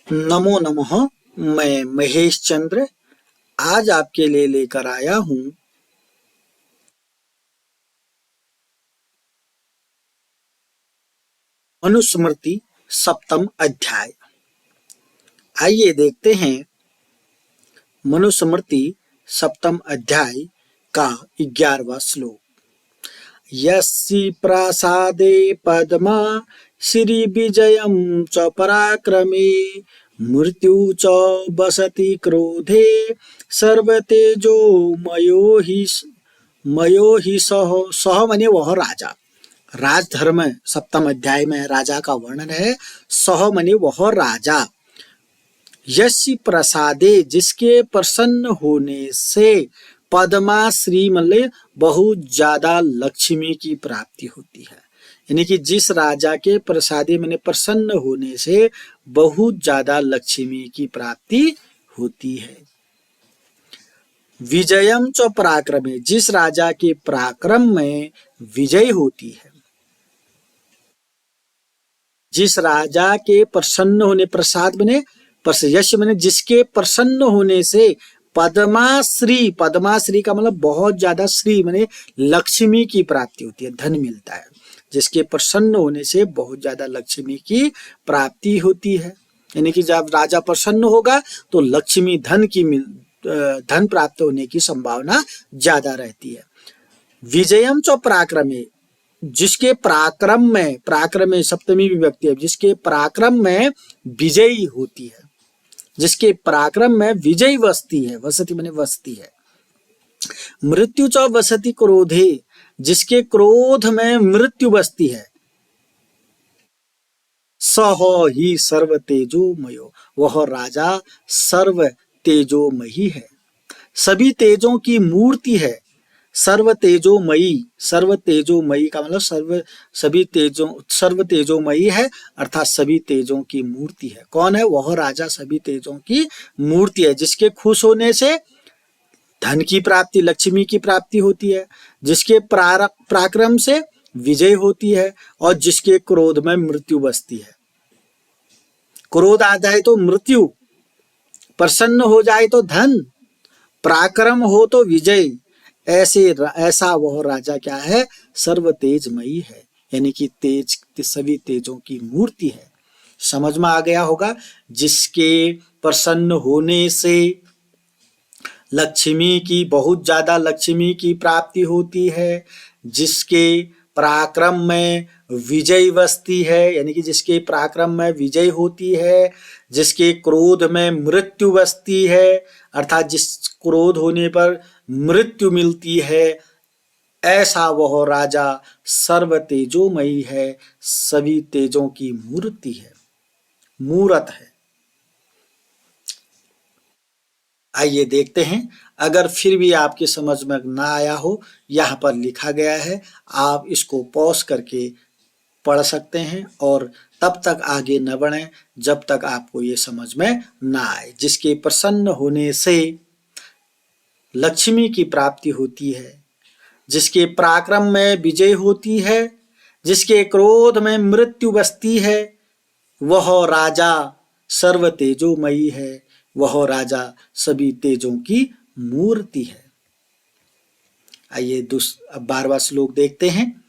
नमो नमः। मैं महेश चंद्र आज आपके लिए लेकर आया हूँ मनुस्मृति सप्तम अध्याय। आइए देखते हैं मनुस्मृति सप्तम अध्याय का 11वां श्लोक। यस्सी प्रासादे पद्मा श्री विजयम च पराक्रमे मृत्यु च वसति क्रोधे सर्वतेजो मयो ही सह सह माने वह राजा। राजधर्म सप्तम अध्याय में राजा का वर्णन है। सह माने वह राजा। यस्य प्रसादे जिसके प्रसन्न होने से पद्माश्री मतलब बहुत ज्यादा लक्ष्मी की प्राप्ति होती है। यानी कि जिस राजा के प्रसादे मैंने प्रसन्न होने से बहुत ज्यादा लक्ष्मी की प्राप्ति होती है। विजयम च पराक्रमे जिस राजा के पराक्रम में विजय होती है। जिस राजा के प्रसन्न होने प्रसाद बने यश बने जिसके प्रसन्न होने से पद्माश्री पद्माश्री का मतलब बहुत ज्यादा श्री माने लक्ष्मी की प्राप्ति होती है, धन मिलता है। जिसके प्रसन्न होने से बहुत ज्यादा लक्ष्मी की प्राप्ति होती है। यानी कि जब राजा प्रसन्न होगा तो लक्ष्मी धन प्राप्त होने की संभावना ज्यादा रहती है। विजयम च पराक्रमे जिसके पराक्रम में सप्तमी विभक्ति है। जिसके पराक्रम में विजयी होती है। जिसके पराक्रम में विजय वसती है। वसती माने वसती है। मृत्यु च वसति क्रोधे जिसके क्रोध में मृत्यु बसती है। सह ही सर्व तेजोमयो वह राजा सर्व तेजोमयी है, सभी तेजों की मूर्ति है। सर्व तेजोमयी का मतलब सर्व तेजोमयी है अर्थात सभी तेजों की मूर्ति है। कौन है? वह राजा सभी तेजों की मूर्ति है। जिसके खुश होने से धन की प्राप्ति लक्ष्मी की प्राप्ति होती है। जिसके पराक्रम से विजय होती है और जिसके क्रोध में मृत्यु बसती है। क्रोध आ जाए तो मृत्यु, प्रसन्न हो जाए तो धन, पराक्रम हो तो विजय। ऐसा वह राजा क्या है? सर्व तेजमयी है। यानी कि सभी तेजों की मूर्ति है। समझ में आ गया होगा। जिसके प्रसन्न होने से बहुत ज्यादा लक्ष्मी की प्राप्ति होती है। जिसके पराक्रम में विजय बसती है, यानी कि जिसके पराक्रम में विजय होती है। जिसके क्रोध में मृत्यु बसती है अर्थात जिस क्रोध होने पर मृत्यु मिलती है। ऐसा वह राजा सर्व तेजोमयी है, सभी तेजों की मूर्ति है, मूरत है। आइए देखते हैं। अगर फिर भी आपकी समझ में ना आया हो, यहाँ पर लिखा गया है, आप इसको पॉज करके पढ़ सकते हैं और तब तक आगे न बढ़ें जब तक आपको ये समझ में ना आए। जिसके प्रसन्न होने से लक्ष्मी की प्राप्ति होती है। जिसके पराक्रम में विजय होती है। जिसके क्रोध में मृत्यु बसती है। वह राजा सर्व तेजोमयी है। वह राजा सभी तेजों की मूर्ति है। आइए 12वां श्लोक देखते हैं।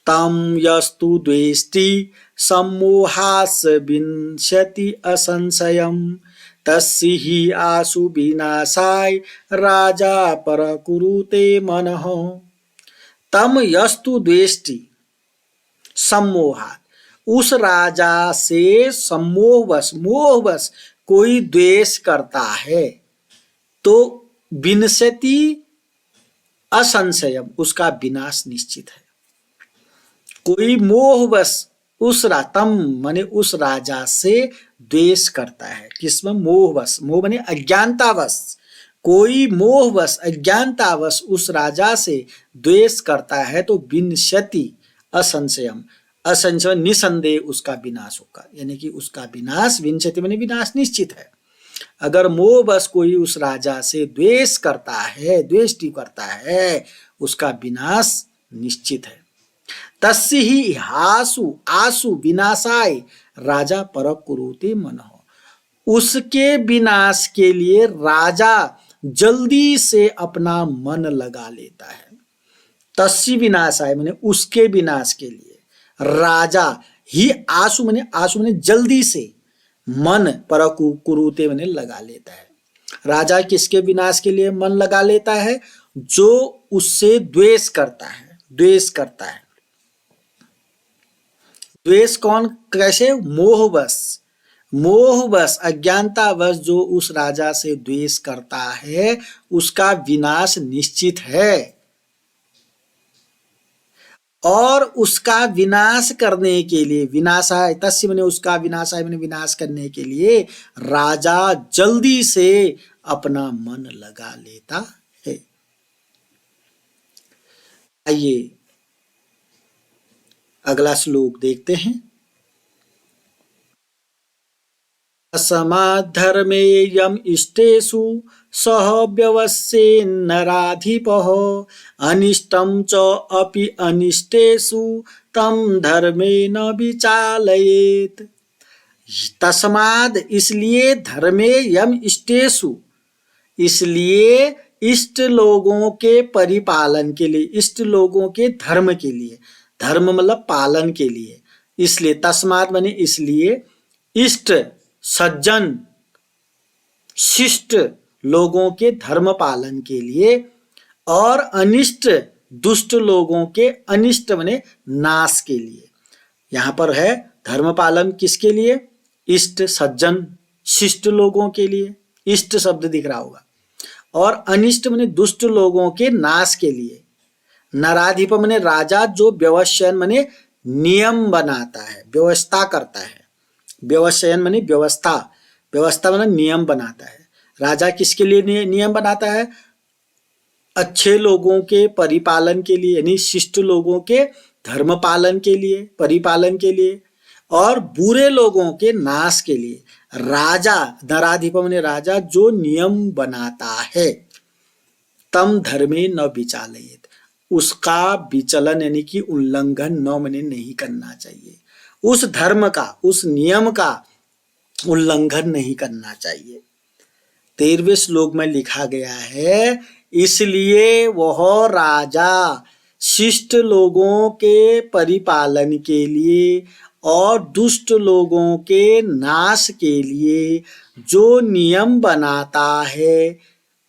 तम यस्तु द्वेष्टि सम्मोहास विंशति असंशयम् तस्य हि आशु विनाशाय राजा परकुरुते मनः। तम यस्तु द्वेष्टि सम्मोहात् उस राजा से मोहवश कोई द्वेष करता है तो विनशति असंशयम उसका विनाश निश्चित है। कोई मोहवश तम माने उस राजा से द्वेष करता है। किसमें? मोहवश। मोह माने अज्ञानतावश। कोई मोहवश अज्ञानतावश उस राजा से द्वेष करता है तो विनशति असंशयम असंशय निसंदेह उसका विनाश होगा। यानी कि उसका विनाश विंशति माने विनाश निश्चित है। अगर मोहवश कोई उस राजा से द्वेष करता है, द्वेष्टि करता है, उसका विनाश निश्चित है। तस्य हि आशु विनाशाय राजा परकुरुते मनः उसके विनाश के लिए राजा जल्दी से अपना मन लगा लेता है। तस्य विनाशाय माने उसके विनाश के लिए राजा ही आशु माने जल्दी से मन परकु कुरुते माने लगा लेता है। राजा किसके विनाश के लिए मन लगा लेता है? जो उससे द्वेष करता है, द्वेष करता है। द्वेष कौन कैसे? मोहवश, मोहवश अज्ञानतावश जो उस राजा से द्वेष करता है उसका विनाश निश्चित है। और उसका विनाश करने के लिए विनाशाय तस्य माने उसका विनाशाय माने विनाश करने के लिए राजा जल्दी से अपना मन लगा लेता है। आइए अगला श्लोक देखते हैं। असमाद्धर्मेयम् इष्टेषु सह व्यवस्येन्नराधिपः अनिष्टं च अपि अनिष्टेषु तं धर्मेण विचालयेत्। तस्माद् इसलिए धर्मे यम इष्टेषु, इसलिए इष्ट लोगों के परिपालन के लिए, इष्ट लोगों के धर्म के लिए, धर्म मतलब पालन के लिए, इसलिए तस्मात् माने इसलिए इष्ट सज्जन शिष्ट लोगों के धर्म पालन के लिए और अनिष्ट दुष्ट लोगों के अनिष्ट माने नाश के लिए। यहां पर है धर्म पालन किसके लिए? इष्ट सज्जन शिष्ट लोगों के लिए, इष्ट शब्द दिख रहा होगा, और अनिष्ट माने दुष्ट लोगों के नाश के लिए। नराधिप माने राजा जो व्यवस्यन माने नियम बनाता है, व्यवस्था करता है। व्यवस्यन माने व्यवस्था, व्यवस्था माने नियम बनाता है। राजा किसके लिए नियम बनाता है? अच्छे लोगों के परिपालन के लिए, यानी शिष्ट लोगों के धर्म पालन के लिए, परिपालन के लिए, और बुरे लोगों के नाश के लिए। राजा नराधिप माने राजा जो नियम बनाता है। तम धर्मे न विचालयेत्, उसका विचलन यानी कि उल्लंघन न माने नहीं करना चाहिए। उस धर्म का, उस नियम का उल्लंघन नहीं करना चाहिए। 13वें श्लोक में लिखा गया है, इसलिए वह राजा शिष्ट लोगों के परिपालन के लिए और दुष्ट लोगों के नाश के लिए जो नियम बनाता है,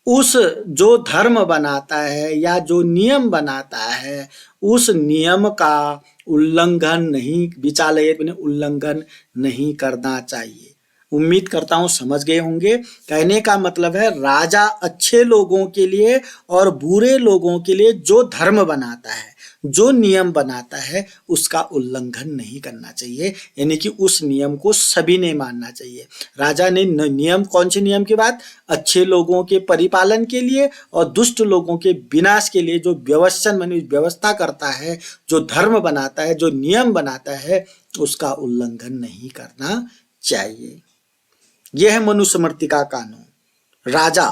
उस जो धर्म बनाता है या जो नियम बनाता है उस नियम का उल्लंघन नहीं, विचालयेत् माने उल्लंघन नहीं करना चाहिए। उम्मीद करता हूं समझ गए होंगे। कहने का मतलब है राजा अच्छे लोगों के लिए और बुरे लोगों के लिए जो धर्म बनाता है, जो नियम बनाता है, उसका उल्लंघन नहीं करना चाहिए, यानी कि उस नियम को सभी ने मानना चाहिए। राजा ने नियम, कौन से नियम की बात? अच्छे लोगों के परिपालन के लिए और दुष्ट लोगों के विनाश के लिए जो व्यवस्थन माने व्यवस्था करता है, जो धर्म बनाता है, जो नियम बनाता है, उसका उल्लंघन नहीं करना चाहिए। यह है मनुस्मृति का कानून। राजा,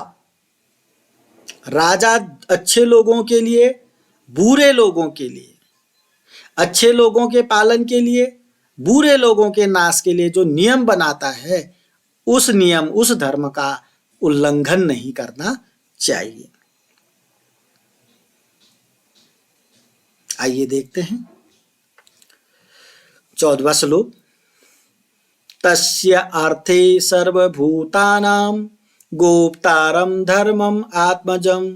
राजा अच्छे लोगों के लिए, बुरे लोगों के लिए, अच्छे लोगों के पालन के लिए, बुरे लोगों के नाश के लिए जो नियम बनाता है, उस नियम, उस धर्म का उल्लंघन नहीं करना चाहिए। आइए देखते हैं 14वां श्लोक। तस्य अर्थे सर्वभूतानां गोप्तारं धर्मम् आत्मजं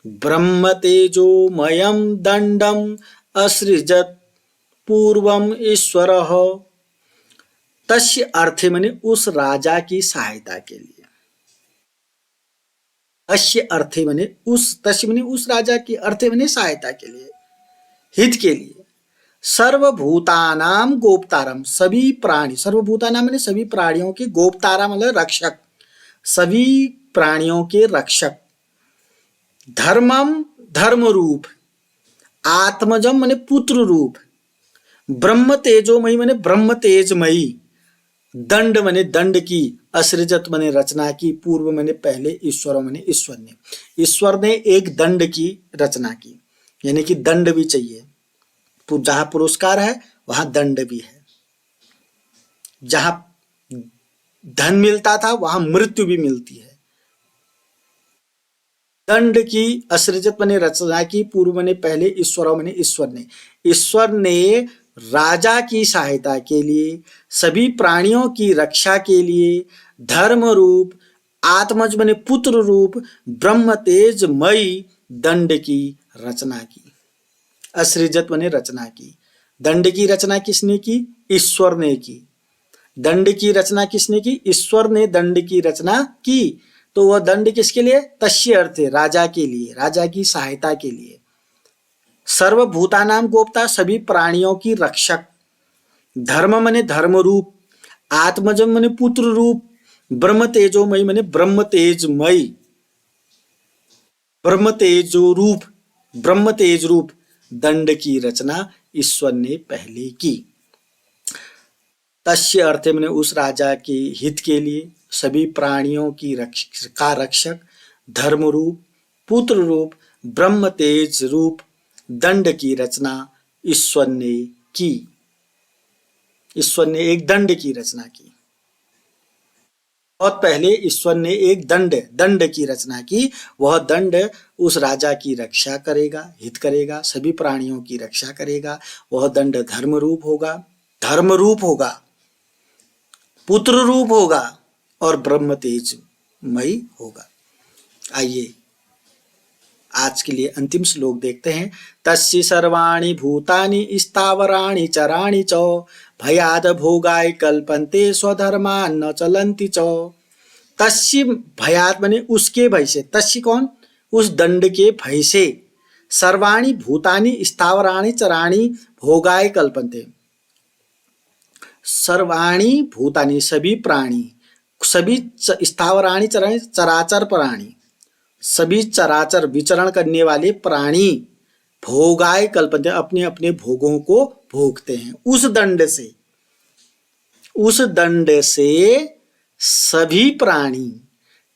ब्रह्म तेजोमयं दंडम असृजत पूर्वम ईश्वरः। तस्य अर्थे माने उस राजा की सहायता के लिए। तस्य अर्थे माने उस, तस्य माने उस राजा की, अर्थे माने सहायता के लिए, हित के लिए। सर्वभूतानाम गोप्तारम, सभी प्राणी, सर्वभूतानाम माने सभी प्राणियों के, गोप्तारा मतलब रक्षक, सभी प्राणियों के रक्षक। धर्मम धर्म रूप, आत्मजम माने पुत्र रूप, ब्रह्म तेजोमयी माने ब्रह्म तेजमयी, दंड माने दंड की, असृजत माने रचना की, पूर्व माने पहले, ईश्वर माने ईश्वर ने, ईश्वर ने एक दंड की रचना की, यानी कि दंड भी चाहिए। जहां पुरस्कार है वहां दंड भी है। जहां धन मिलता था वहां मृत्यु भी मिलती है। दंड की असृजत मैंने रचना की, पूर्व मैंने पहले, ईश्वर मैंने ईश्वर ने राजा की सहायता के लिए, सभी प्राणियों की रक्षा के लिए धर्म रूप, आत्मज मैंने पुत्र रूप, ब्रह्म तेजमयी दंड की रचना की। असृजत मैंने रचना की। दंड की रचना किसने की? ईश्वर ने की। दंड की रचना किसने की? ईश्वर ने दंड की रचना की। तो वह दंड किसके लिए? तस्य अर्थ है राजा के लिए, राजा की सहायता के लिए। सर्वभूतानाम गोप्ता, सभी प्राणियों की रक्षक। धर्म मने धर्म रूप, आत्मजम मने पुत्र रूप, ब्रह्म तेजोमयी मने ब्रह्म तेजमयी, ब्रह्म तेजो रूप, ब्रह्म तेज रूप दंड की रचना ईश्वर ने पहले की। तस्य अर्थ मैंने उस राजा के हित के लिए, सभी प्राणियों की रक्षक, धर्म रूप, पुत्र रूप, ब्रह्म तेज रूप दंड की रचना ईश्वर ने की। ईश्वर ने एक दंड की रचना की। बहुत पहले ईश्वर ने एक दंड की रचना की। वह दंड उस राजा की रक्षा करेगा, हित करेगा, सभी प्राणियों की रक्षा करेगा। वह दंड धर्म रूप होगा, पुत्र रूप होगा और ब्रह्म तेजमयी होगा। आइए आज के लिए अंतिम श्लोक देखते हैं। तस्य सर्वाणि भूतानि स्थावराणि चराणि च भयाद भोगाय कल्पन्ते स्वधर्मान न चलन्ति च। तस्य भयाद माने उसके भय से, तस्य कौन? उस दंड के भय से, सर्वाणि भूतानि स्थावराणि चराणि भोगाय कल्पन्ते, सर्वाणि भूतानि सभी प्राणी, सभी स्थावराणि चराणि चराचर प्राणी, सभी चराचर विचरण करने वाले प्राणी भोगाय कल्पन्ते अपने अपने भोगों को भोगते हैं। उस दंड से सभी प्राणी,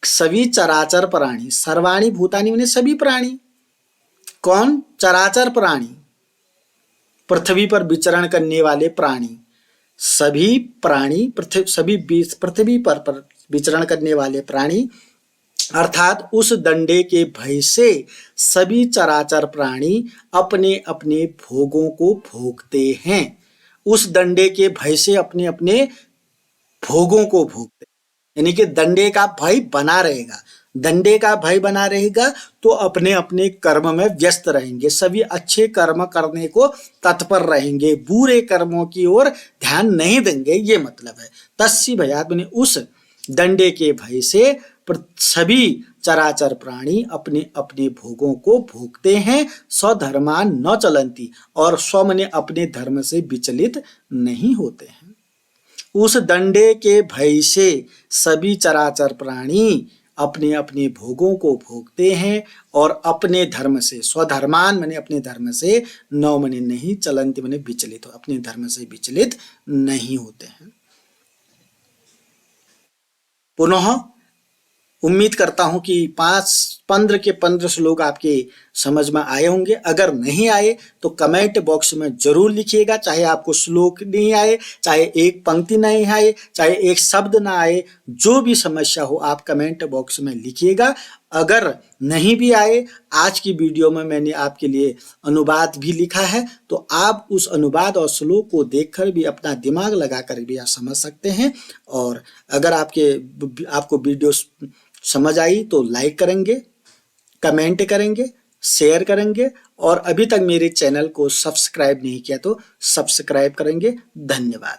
सभी चराचर प्राणी, सर्वाणि भूतानि माने सभी प्राणी, कौन? चराचर प्राणी, पृथ्वी पर विचरण करने वाले प्राणी, सभी प्राणी पृथ्वी पर विचरण करने वाले प्राणी, अर्थात उस दंडे के भय से सभी चराचर प्राणी अपने अपने भोगों को भोगते हैं। उस दंडे के भय से अपने अपने भोगों को भोगते हैं, यानी कि दंडे का भय बना रहेगा। दंडे का भय बना रहेगा तो अपने अपने कर्म में व्यस्त रहेंगे, सभी अच्छे कर्म करने को तत्पर रहेंगे, बुरे कर्मों की ओर ध्यान नहीं देंगे, ये मतलब है। तस्य भयात् माने उस दंडे के भय से सभी चराचर प्राणी अपने अपने भोगों को भोगते हैं। स्वधर्मान न चलन्ति, और स्व माने अपने धर्म से विचलित नहीं होते हैं। उस दंडे के भय से सभी चराचर प्राणी अपने अपने भोगों को भोगते हैं और अपने धर्म से, स्वधर्मान माने अपने धर्म से, न माने नहीं, चलन्ति माने विचलित, अपने धर्म से विचलित नहीं होते हैं। पुनः उम्मीद करता हूं कि 15 के 15 श्लोक आपके समझ में आए होंगे। अगर नहीं आए तो कमेंट बॉक्स में जरूर लिखिएगा, चाहे आपको श्लोक नहीं आए, चाहे एक पंक्ति नहीं आए, चाहे एक शब्द ना आए, जो भी समस्या हो आप कमेंट बॉक्स में लिखिएगा। अगर नहीं भी आए, आज की वीडियो में मैंने आपके लिए अनुवाद भी लिखा है, तो आप उस अनुवाद और श्लोक को देखकर भी अपना दिमाग लगाकर भी आप समझ सकते हैं। और अगर आपको वीडियो समझ आई तो लाइक करेंगे, कमेंट करेंगे, शेयर करेंगे, और अभी तक मेरे चैनल को सब्सक्राइब नहीं किया तो सब्सक्राइब करेंगे। धन्यवाद।